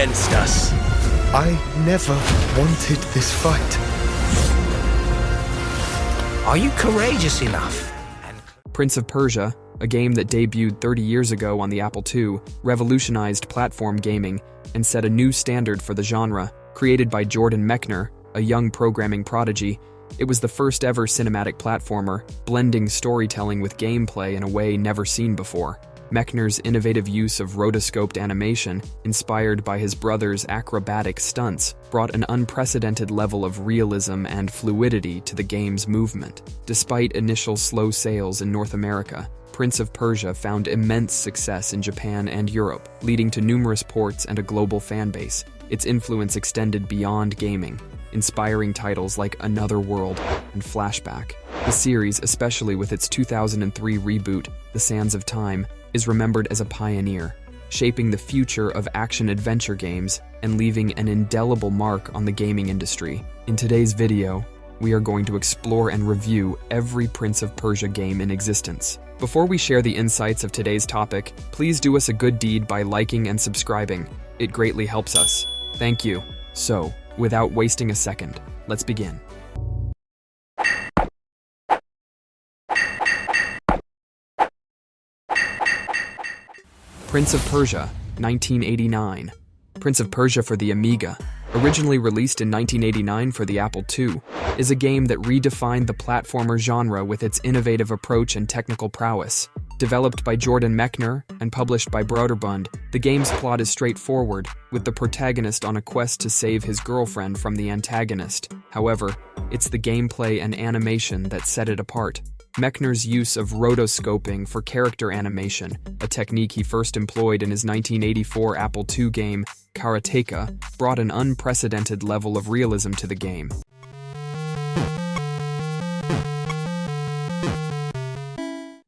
against us. I never wanted this fight. Are you courageous enough? Prince of Persia, a game that debuted 30 years ago on the Apple II, revolutionized platform gaming and set a new standard for the genre. Created by Jordan Mechner, a young programming prodigy, it was the first ever cinematic platformer, blending storytelling with gameplay in a way never seen before. Mechner's innovative use of rotoscoped animation, inspired by his brother's acrobatic stunts, brought an unprecedented level of realism and fluidity to the game's movement. Despite initial slow sales in North America, Prince of Persia found immense success in Japan and Europe, leading to numerous ports and a global fanbase. Its influence extended beyond gaming, inspiring titles like Another World and Flashback. The series, especially with its 2003 reboot, The Sands of Time, is remembered as a pioneer, shaping the future of action-adventure games and leaving an indelible mark on the gaming industry. In today's video, we are going to explore and review every Prince of Persia game in existence. Before we share the insights of today's topic, please do us a good deed by liking and subscribing. It greatly helps us. Thank you. So, without wasting a second, let's begin. Prince of Persia, 1989. Prince of Persia for the Amiga, originally released in 1989 for the Apple II, is a game that redefined the platformer genre with its innovative approach and technical prowess. Developed by Jordan Mechner and published by Broderbund, the game's plot is straightforward, with the protagonist on a quest to save his girlfriend from the antagonist. However, it's the gameplay and animation that set it apart. Mechner's use of rotoscoping for character animation, a technique he first employed in his 1984 Apple II game, Karateka, brought an unprecedented level of realism to the game.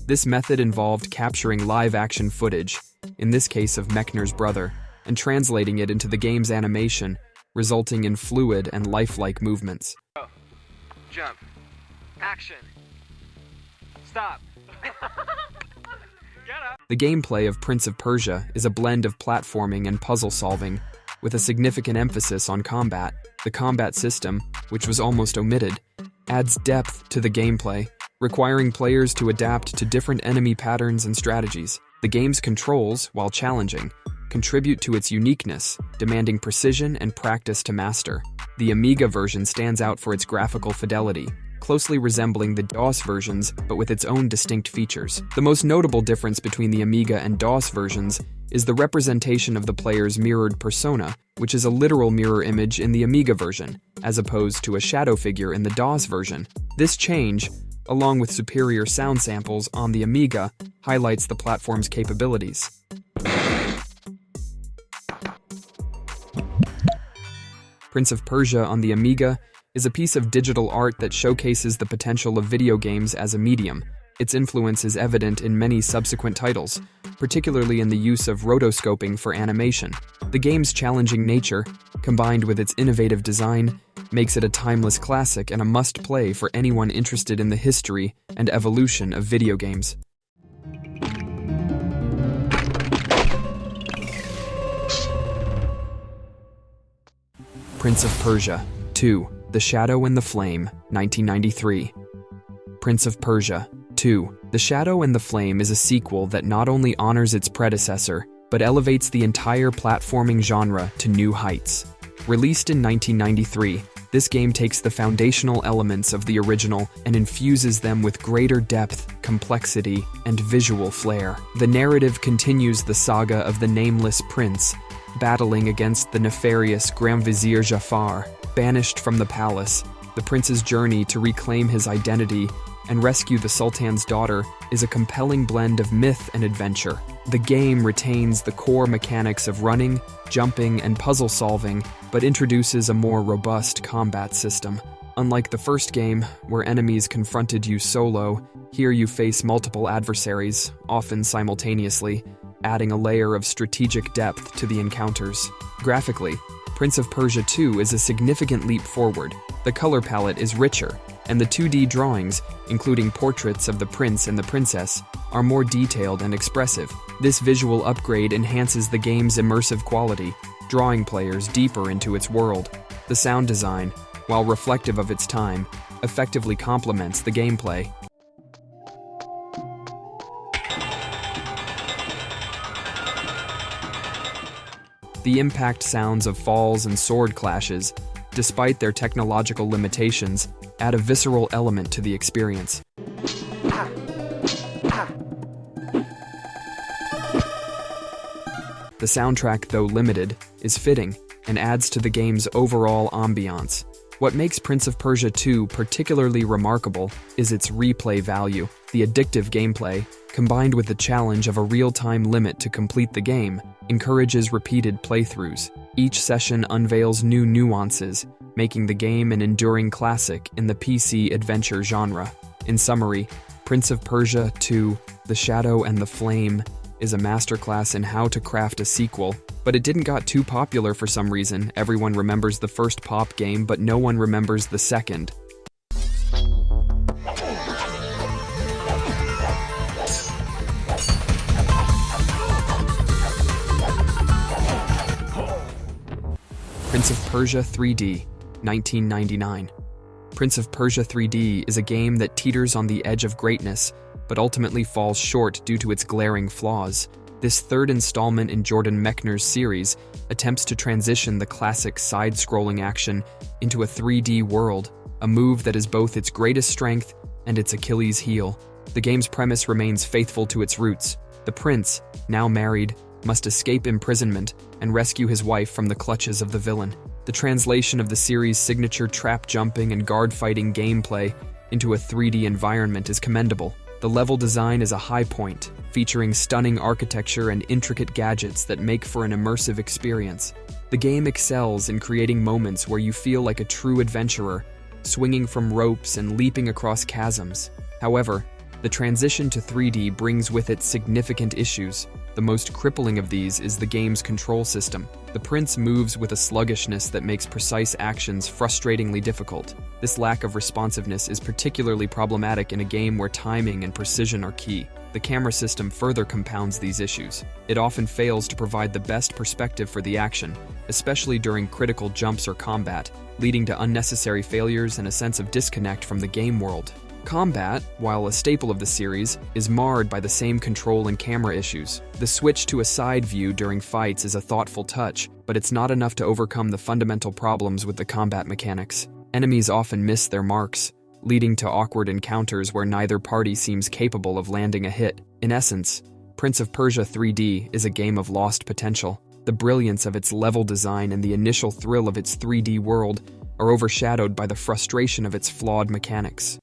This method involved capturing live-action footage, in this case of Mechner's brother, and translating it into the game's animation, resulting in fluid and lifelike movements. Go. Jump. Action. Stop. Get up. The gameplay of Prince of Persia is a blend of platforming and puzzle solving, with a significant emphasis on combat. The combat system, which was almost omitted, adds depth to the gameplay, requiring players to adapt to different enemy patterns and strategies. The game's controls, while challenging, contribute to its uniqueness, demanding precision and practice to master. The Amiga version stands out for its graphical fidelity, closely resembling the DOS versions but with its own distinct features. The most notable difference between the Amiga and DOS versions is the representation of the player's mirrored persona, which is a literal mirror image in the Amiga version, as opposed to a shadow figure in the DOS version. This change, along with superior sound samples on the Amiga, highlights the platform's capabilities. Prince of Persia on the Amiga is a piece of digital art that showcases the potential of video games as a medium. Its influence is evident in many subsequent titles, particularly in the use of rotoscoping for animation. The game's challenging nature, combined with its innovative design, makes it a timeless classic and a must-play for anyone interested in the history and evolution of video games. Prince of Persia 2. The Shadow and the Flame, 1993. Prince of Persia 2. The Shadow and the Flame is a sequel that not only honors its predecessor, but elevates the entire platforming genre to new heights. Released in 1993, this game takes the foundational elements of the original and infuses them with greater depth, complexity, and visual flair. The narrative continues the saga of the nameless prince, battling against the nefarious Grand Vizier Jafar. Banished from the palace, the prince's journey to reclaim his identity and rescue the Sultan's daughter is a compelling blend of myth and adventure. The game retains the core mechanics of running, jumping, and puzzle solving, but introduces a more robust combat system. Unlike the first game, where enemies confronted you solo, here you face multiple adversaries, often simultaneously, adding a layer of strategic depth to the encounters. Graphically, Prince of Persia 2 is a significant leap forward. The color palette is richer, and the 2D drawings, including portraits of the prince and the princess, are more detailed and expressive. This visual upgrade enhances the game's immersive quality, drawing players deeper into its world. The sound design, while reflective of its time, effectively complements the gameplay. The impact sounds of falls and sword clashes, despite their technological limitations, add a visceral element to the experience. The soundtrack, though limited, is fitting and adds to the game's overall ambiance. What makes Prince of Persia 2 particularly remarkable is its replay value. The addictive gameplay, combined with the challenge of a real-time limit to complete the game, encourages repeated playthroughs. Each session unveils new nuances, making the game an enduring classic in the PC adventure genre. In summary, Prince of Persia 2: The Shadow and the Flame is a masterclass in how to craft a sequel, but it didn't got too popular for some reason. Everyone remembers the first pop game, but no one remembers the second. Prince of Persia 3D, 1999. Prince of Persia 3D is a game that teeters on the edge of greatness, but ultimately falls short due to its glaring flaws. This third installment in Jordan Mechner's series attempts to transition the classic side-scrolling action into a 3D world, a move that is both its greatest strength and its Achilles heel. The game's premise remains faithful to its roots. The prince, now married, must escape imprisonment and rescue his wife from the clutches of the villain. The translation of the series' signature trap-jumping and guard-fighting gameplay into a 3D environment is commendable. The level design is a high point, featuring stunning architecture and intricate gadgets that make for an immersive experience. The game excels in creating moments where you feel like a true adventurer, swinging from ropes and leaping across chasms. However, the transition to 3D brings with it significant issues. The most crippling of these is the game's control system. The prince moves with a sluggishness that makes precise actions frustratingly difficult. This lack of responsiveness is particularly problematic in a game where timing and precision are key. The camera system further compounds these issues. It often fails to provide the best perspective for the action, especially during critical jumps or combat, leading to unnecessary failures and a sense of disconnect from the game world. Combat, while a staple of the series, is marred by the same control and camera issues. The switch to a side view during fights is a thoughtful touch, but it's not enough to overcome the fundamental problems with the combat mechanics. Enemies often miss their marks, leading to awkward encounters where neither party seems capable of landing a hit. In essence, Prince of Persia 3D is a game of lost potential. The brilliance of its level design and the initial thrill of its 3D world are overshadowed by the frustration of its flawed mechanics.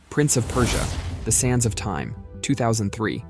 Prince of Persia: The Sands of Time, 2003.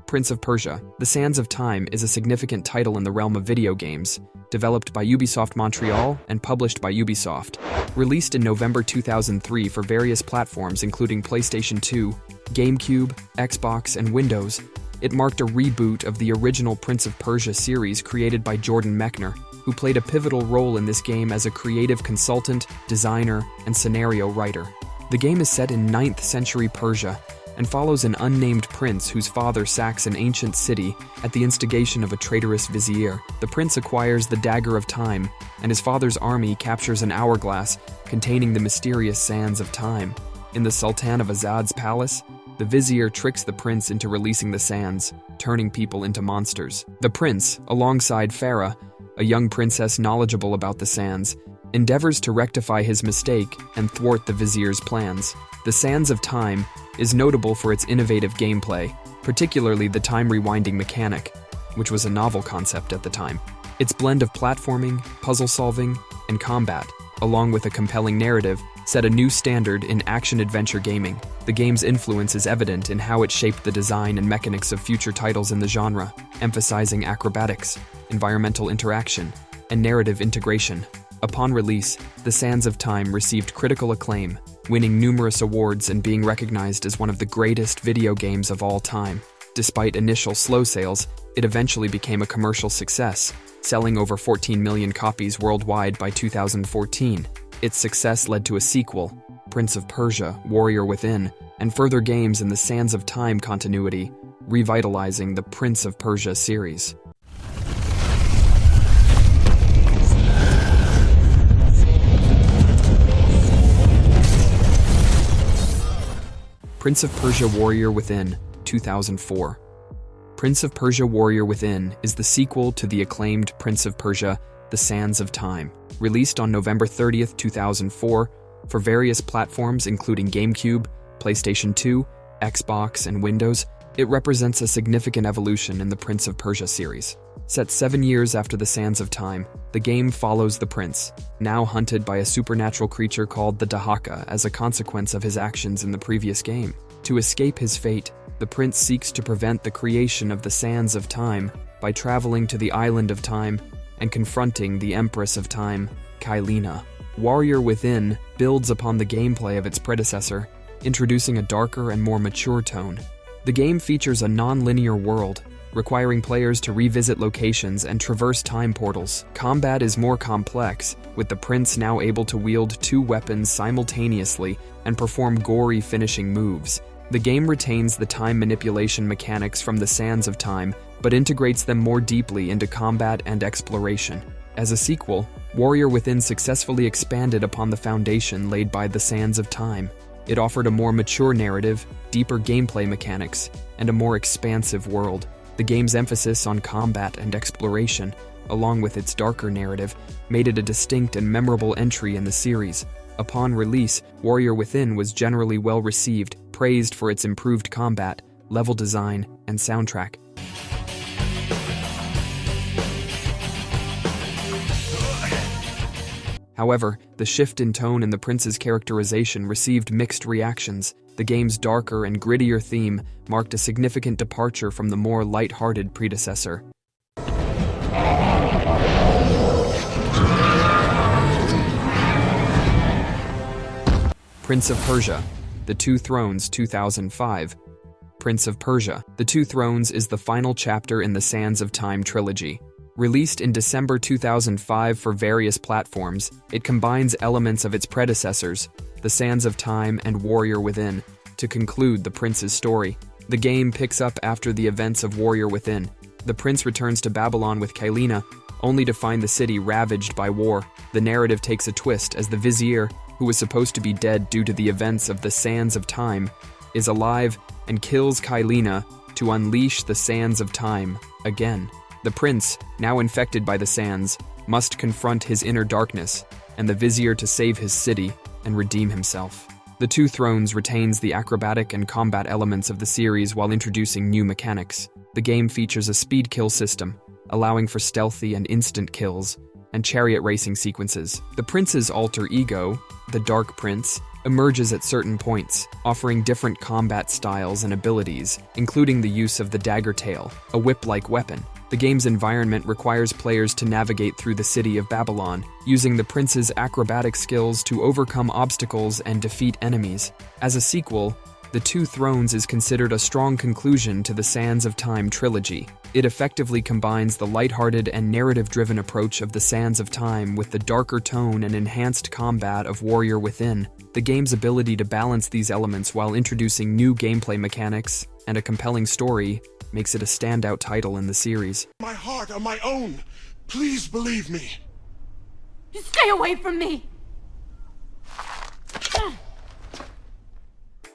Prince of Persia: The Sands of Time is a significant title in the realm of video games, developed by Ubisoft Montreal and published by Ubisoft. Released in November 2003 for various platforms including PlayStation 2, GameCube, Xbox, and Windows, it marked a reboot of the original Prince of Persia series created by Jordan Mechner, who played a pivotal role in this game as a creative consultant, designer, and scenario writer. The game is set in 9th century Persia and follows an unnamed prince whose father sacks an ancient city at the instigation of a traitorous vizier. The prince acquires the Dagger of Time, and his father's army captures an hourglass containing the mysterious sands of time. In the Sultan of Azad's palace, the vizier tricks the prince into releasing the sands, turning people into monsters. The prince, alongside Farah, a young princess knowledgeable about the sands, endeavors to rectify his mistake and thwart the vizier's plans. The Sands of Time is notable for its innovative gameplay, particularly the time-rewinding mechanic, which was a novel concept at the time. Its blend of platforming, puzzle-solving, and combat, along with a compelling narrative, set a new standard in action-adventure gaming. The game's influence is evident in how it shaped the design and mechanics of future titles in the genre, emphasizing acrobatics, environmental interaction, and narrative integration. Upon release, The Sands of Time received critical acclaim, winning numerous awards and being recognized as one of the greatest video games of all time. Despite initial slow sales, it eventually became a commercial success, selling over 14 million copies worldwide by 2014. Its success led to a sequel, Prince of Persia, Warrior Within, and further games in the Sands of Time continuity, revitalizing the Prince of Persia series. Prince of Persia Warrior Within, 2004. Prince of Persia Warrior Within is the sequel to the acclaimed Prince of Persia, The Sands of Time. Released on November 30th, 2004, for various platforms including GameCube, PlayStation 2, Xbox, and Windows, it represents a significant evolution in the Prince of Persia series. Set 7 years after The Sands of Time, the game follows the prince, now hunted by a supernatural creature called the Dahaka as a consequence of his actions in the previous game. To escape his fate, the prince seeks to prevent the creation of the Sands of Time by traveling to the Island of Time and confronting the Empress of Time, Kylina. Warrior Within builds upon the gameplay of its predecessor, introducing a darker and more mature tone. The game features a non-linear world, requiring players to revisit locations and traverse time portals. Combat is more complex, with the prince now able to wield 2 weapons simultaneously and perform gory finishing moves. The game retains the time manipulation mechanics from the Sands of Time, but integrates them more deeply into combat and exploration. As a sequel, Warrior Within successfully expanded upon the foundation laid by the Sands of Time. It offered a more mature narrative, deeper gameplay mechanics, and a more expansive world. The game's emphasis on combat and exploration, along with its darker narrative, made it a distinct and memorable entry in the series. Upon release, Warrior Within was generally well received, praised for its improved combat, level design, and soundtrack. However, the shift in tone in the prince's characterization received mixed reactions. The game's darker and grittier theme marked a significant departure from the more light-hearted predecessor. Prince of Persia, The Two Thrones, 2005. Prince of Persia, The Two Thrones is the final chapter in the Sands of Time trilogy. Released in December 2005 for various platforms, it combines elements of its predecessors, The Sands of Time and Warrior Within, to conclude the prince's story. The game picks up after the events of Warrior Within. The prince returns to Babylon with Kylina, only to find the city ravaged by war. The narrative takes a twist as the vizier, who was supposed to be dead due to the events of the Sands of Time, is alive and kills Kylina to unleash the Sands of Time again. The prince, now infected by the sands, must confront his inner darkness and the vizier to save his city and redeem himself. The Two Thrones retains the acrobatic and combat elements of the series while introducing new mechanics. The game features a speed kill system, allowing for stealthy and instant kills, and chariot racing sequences. The prince's alter ego, the Dark Prince, emerges at certain points, offering different combat styles and abilities, including the use of the dagger tail, a whip-like weapon. The game's environment requires players to navigate through the city of Babylon, using the prince's acrobatic skills to overcome obstacles and defeat enemies. As a sequel, The Two Thrones is considered a strong conclusion to the Sands of Time trilogy. It effectively combines the lighthearted and narrative-driven approach of the Sands of Time with the darker tone and enhanced combat of Warrior Within. The game's ability to balance these elements while introducing new gameplay mechanics and a compelling story makes it a standout title in the series. My heart on my own. Please believe me. Stay away from me!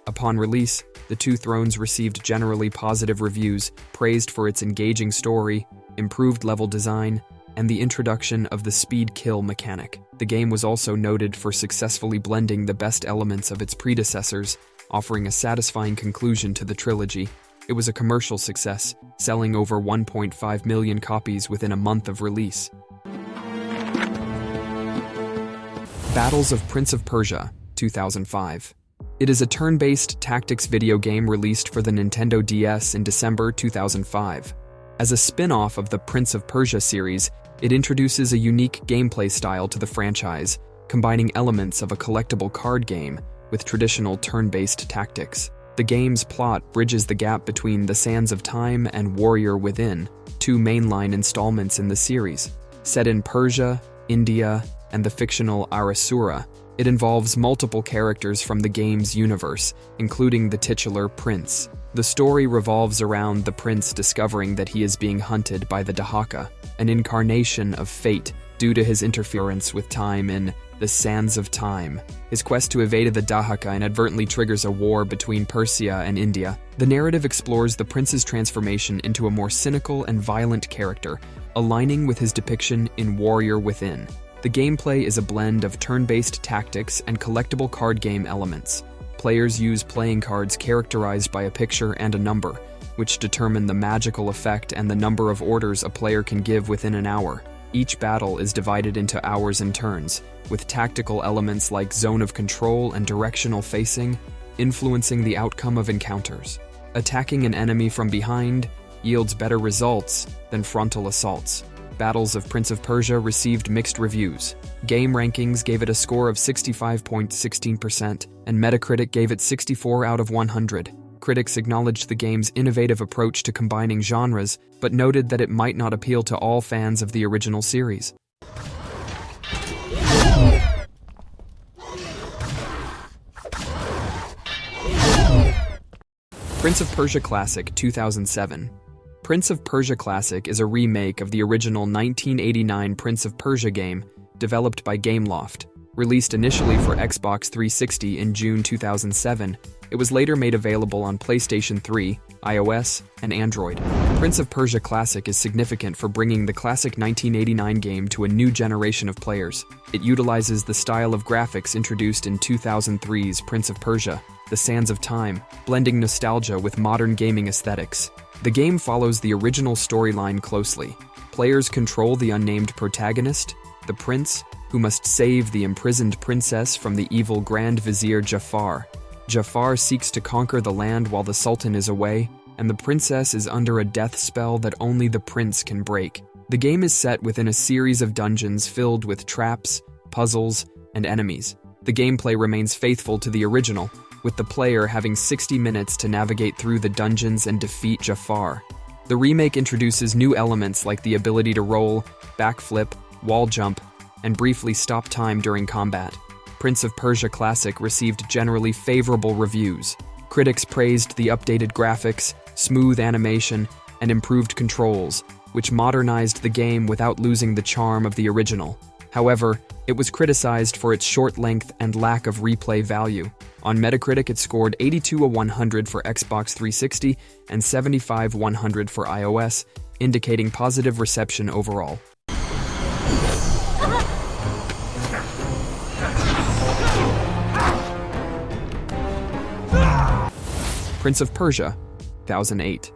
Upon release, The Two Thrones received generally positive reviews, praised for its engaging story, improved level design, and the introduction of the speed kill mechanic. The game was also noted for successfully blending the best elements of its predecessors, offering a satisfying conclusion to the trilogy. It was a commercial success, selling over 1.5 million copies within a month of release. Battles of Prince of Persia, 2005. It is a turn-based tactics video game released for the Nintendo DS in December 2005. As a spin-off of the Prince of Persia series, it introduces a unique gameplay style to the franchise, combining elements of a collectible card game with traditional turn-based tactics. The game's plot bridges the gap between The Sands of Time and Warrior Within, two mainline installments in the series. Set in Persia, India, and the fictional Arasura, It involves multiple characters from the game's universe, including the titular prince. The story revolves around the prince discovering that he is being hunted by the Dahaka, an incarnation of fate due to his interference with time in the Sands of Time. His quest to evade the Dahaka inadvertently triggers a war between Persia and India. The narrative explores the prince's transformation into a more cynical and violent character, aligning with his depiction in Warrior Within. The gameplay is a blend of turn-based tactics and collectible card game elements. Players use playing cards characterized by a picture and a number, which determine the magical effect and the number of orders a player can give within an hour. Each battle is divided into hours and turns, with tactical elements like zone of control and directional facing influencing the outcome of encounters. Attacking an enemy from behind yields better results than frontal assaults. Battles of Prince of Persia received mixed reviews. Game Rankings gave it a score of 65.16%, and Metacritic gave it 64 out of 100. Critics acknowledged the game's innovative approach to combining genres, but noted that it might not appeal to all fans of the original series. Prince of Persia Classic 2007. Prince of Persia Classic is a remake of the original 1989 Prince of Persia game, developed by Gameloft. Released initially for Xbox 360 in June 2007, it was later made available on PlayStation 3, iOS, and Android. Prince of Persia Classic is significant for bringing the classic 1989 game to a new generation of players. It utilizes the style of graphics introduced in 2003's Prince of Persia, The Sands of Time, blending nostalgia with modern gaming aesthetics. The game follows the original storyline closely. Players control the unnamed protagonist, the prince, who must save the imprisoned princess from the evil Grand Vizier Jafar. Jafar seeks to conquer the land while the Sultan is away, and the princess is under a death spell that only the prince can break. The game is set within a series of dungeons filled with traps, puzzles, and enemies. The gameplay remains faithful to the original, with the player having 60 minutes to navigate through the dungeons and defeat Jafar. The remake introduces new elements like the ability to roll, backflip, wall jump, and briefly stop time during combat. Prince of Persia Classic received generally favorable reviews. Critics praised the updated graphics, smooth animation, and improved controls, which modernized the game without losing the charm of the original. However, it was criticized for its short length and lack of replay value. On Metacritic, it scored 82/100 for Xbox 360 and 75/100 for iOS, indicating positive reception overall. Prince of Persia, 2008.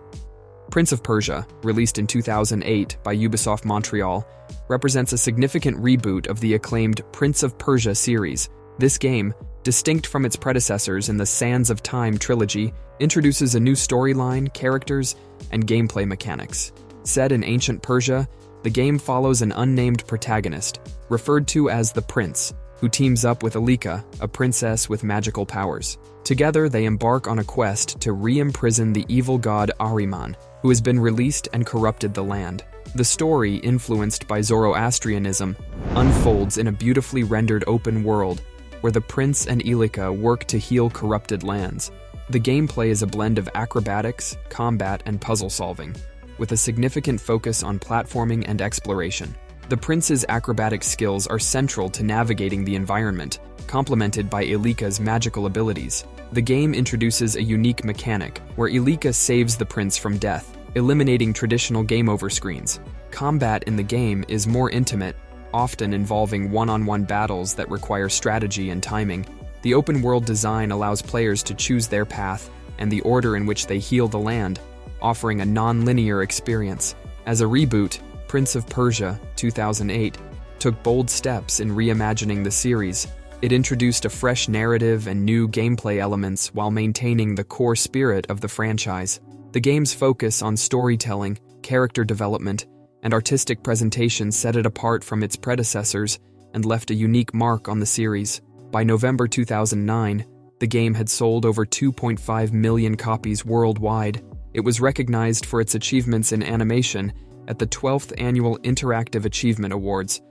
Prince of Persia, released in 2008 by Ubisoft Montreal, represents a significant reboot of the acclaimed Prince of Persia series. This game, distinct from its predecessors in the Sands of Time trilogy, introduces a new storyline, characters, and gameplay mechanics. Set in ancient Persia, the game follows an unnamed protagonist, referred to as the Prince, who teams up with Alika, a princess with magical powers. Together, they embark on a quest to re-imprison the evil god Ahriman, who has been released and corrupted the land. The story, influenced by Zoroastrianism, unfolds in a beautifully rendered open world where the prince and Alika work to heal corrupted lands. The gameplay is a blend of acrobatics, combat, and puzzle solving, with a significant focus on platforming and exploration. The prince's acrobatic skills are central to navigating the environment, complemented by Alika's magical abilities. The game introduces a unique mechanic, where Alika saves the prince from death, eliminating traditional game over screens. Combat in the game is more intimate, often involving one-on-one battles that require strategy and timing. The open-world design allows players to choose their path and the order in which they heal the land, offering a non-linear experience. As a reboot, Prince of Persia, 2008, took bold steps in reimagining the series. It introduced a fresh narrative and new gameplay elements while maintaining the core spirit of the franchise. The game's focus on storytelling, character development, and artistic presentation set it apart from its predecessors and left a unique mark on the series. By November 2009, the game had sold over 2.5 million copies worldwide. It was recognized for its achievements in animation at the 12th Annual Interactive Achievement Awards,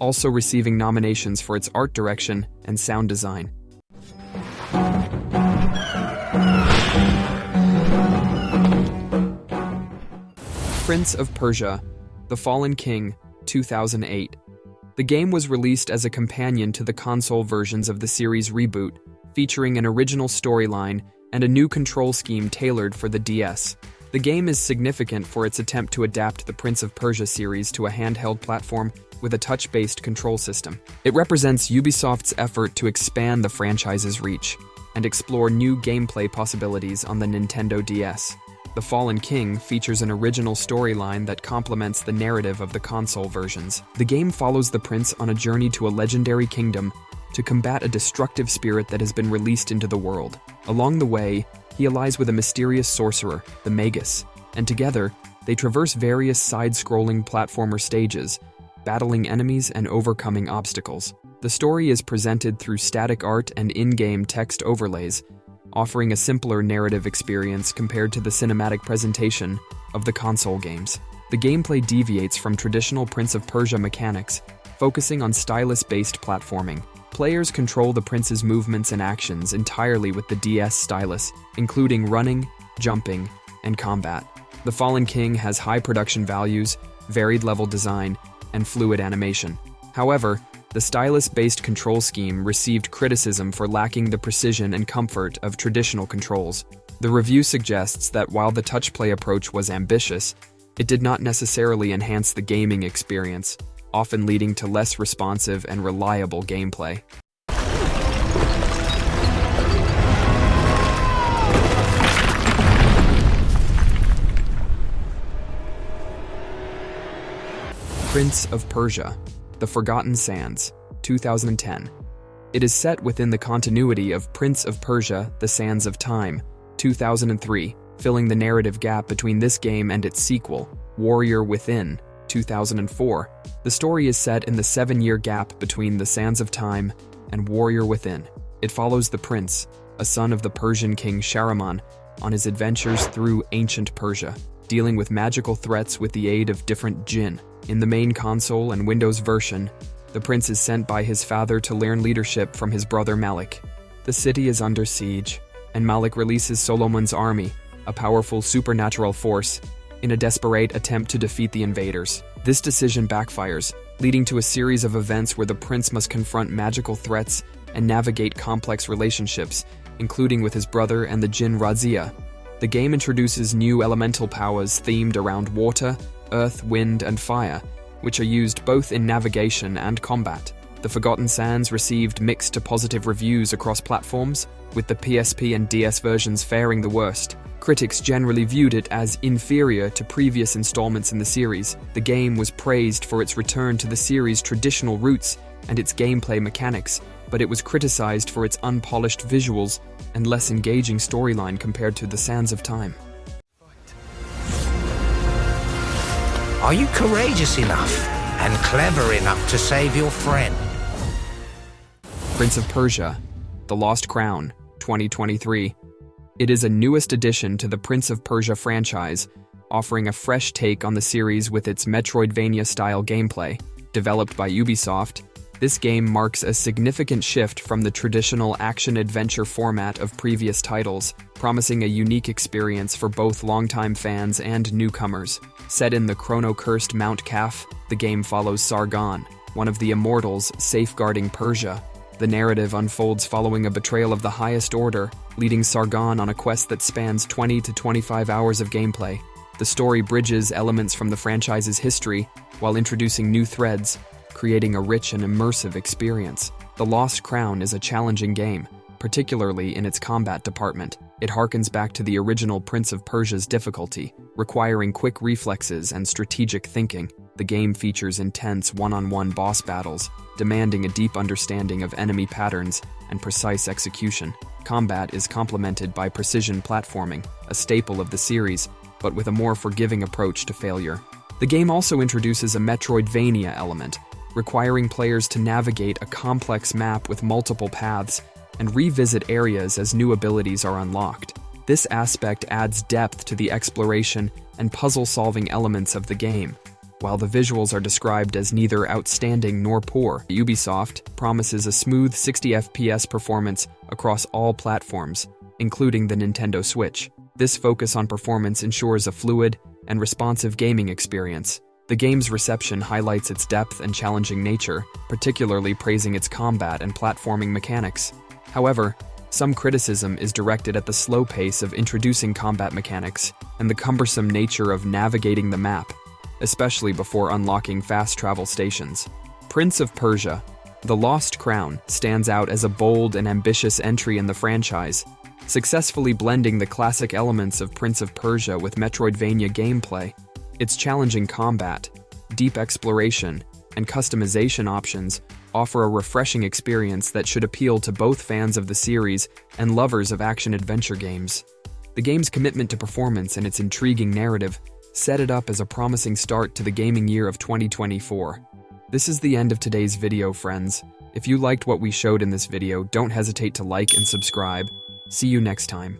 also receiving nominations for its art direction and sound design. Prince of Persia, The Fallen King, 2008. The game was released as a companion to the console versions of the series Reboot, featuring an original storyline and a new control scheme tailored for the DS. The game is significant for its attempt to adapt the Prince of Persia series to a handheld platform with a touch-based control system. It represents Ubisoft's effort to expand the franchise's reach and explore new gameplay possibilities on the Nintendo DS. The Fallen King features an original storyline that complements the narrative of the console versions. The game follows the prince on a journey to a legendary kingdom to combat a destructive spirit that has been released into the world. Along the way, he allies with a mysterious sorcerer, the Magus, and together, they traverse various side-scrolling platformer stages, battling enemies and overcoming obstacles. The story is presented through static art and in-game text overlays, offering a simpler narrative experience compared to the cinematic presentation of the console games. The gameplay deviates from traditional Prince of Persia mechanics, focusing on stylus-based platforming. Players control the prince's movements and actions entirely with the DS stylus, including running, jumping, and combat. The Fallen King has high production values, varied level design, and fluid animation. However, the stylus-based control scheme received criticism for lacking the precision and comfort of traditional controls. The review suggests that while the touch play approach was ambitious, it did not necessarily enhance the gaming experience, often leading to less responsive and reliable gameplay. Prince of Persia, The Forgotten Sands, 2010. It is set within the continuity of Prince of Persia, The Sands of Time, 2003, filling the narrative gap between this game and its sequel, Warrior Within, 2004. The story is set in the 7-year gap between The Sands of Time and Warrior Within. It follows the prince, a son of the Persian king Shahraman, on his adventures through ancient Persia, dealing with magical threats with the aid of different jinn. In the main console and Windows version, the prince is sent by his father to learn leadership from his brother Malik. The city is under siege, and Malik releases Solomon's army, a powerful supernatural force, in a desperate attempt to defeat the invaders. This decision backfires, leading to a series of events where the prince must confront magical threats and navigate complex relationships, including with his brother and the jinn Razia. The game introduces new elemental powers themed around water, earth, wind, and fire, which are used both in navigation and combat. The Forgotten Sands received mixed to positive reviews across platforms, with the PSP and DS versions faring the worst. Critics generally viewed it as inferior to previous installments in the series. The game was praised for its return to the series' traditional roots and its gameplay mechanics, but it was criticized for its unpolished visuals and less engaging storyline compared to The Sands of Time. Are you courageous enough and clever enough to save your friend? Prince of Persia, The Lost Crown, 2023. It is a newest addition to the Prince of Persia franchise, offering a fresh take on the series with its Metroidvania-style gameplay. Developed by Ubisoft, this game marks a significant shift from the traditional action-adventure format of previous titles, promising a unique experience for both longtime fans and newcomers. Set in the chrono-cursed Mount Kaf, the game follows Sargon, one of the immortals safeguarding Persia. The narrative unfolds following a betrayal of the highest order, leading Sargon on a quest that spans 20 to 25 hours of gameplay. The story bridges elements from the franchise's history while introducing new threads, creating a rich and immersive experience. The Lost Crown is a challenging game, particularly in its combat department. It harkens back to the original Prince of Persia's difficulty, requiring quick reflexes and strategic thinking. The game features intense one-on-one boss battles, demanding a deep understanding of enemy patterns and precise execution. Combat is complemented by precision platforming, a staple of the series, but with a more forgiving approach to failure. The game also introduces a Metroidvania element, requiring players to navigate a complex map with multiple paths and revisit areas as new abilities are unlocked. This aspect adds depth to the exploration and puzzle-solving elements of the game. While the visuals are described as neither outstanding nor poor, Ubisoft promises a smooth 60 FPS performance across all platforms, including the Nintendo Switch. This focus on performance ensures a fluid and responsive gaming experience. The game's reception highlights its depth and challenging nature, particularly praising its combat and platforming mechanics. However, some criticism is directed at the slow pace of introducing combat mechanics and the cumbersome nature of navigating the map, especially before unlocking fast travel stations. Prince of Persia: The Lost Crown stands out as a bold and ambitious entry in the franchise, successfully blending the classic elements of Prince of Persia with Metroidvania gameplay. Its challenging combat, deep exploration, and customization options offer a refreshing experience that should appeal to both fans of the series and lovers of action-adventure games. The game's commitment to performance and its intriguing narrative set it up as a promising start to the gaming year of 2024. This is the end of today's video, friends. If you liked what we showed in this video, don't hesitate to like and subscribe. See you next time.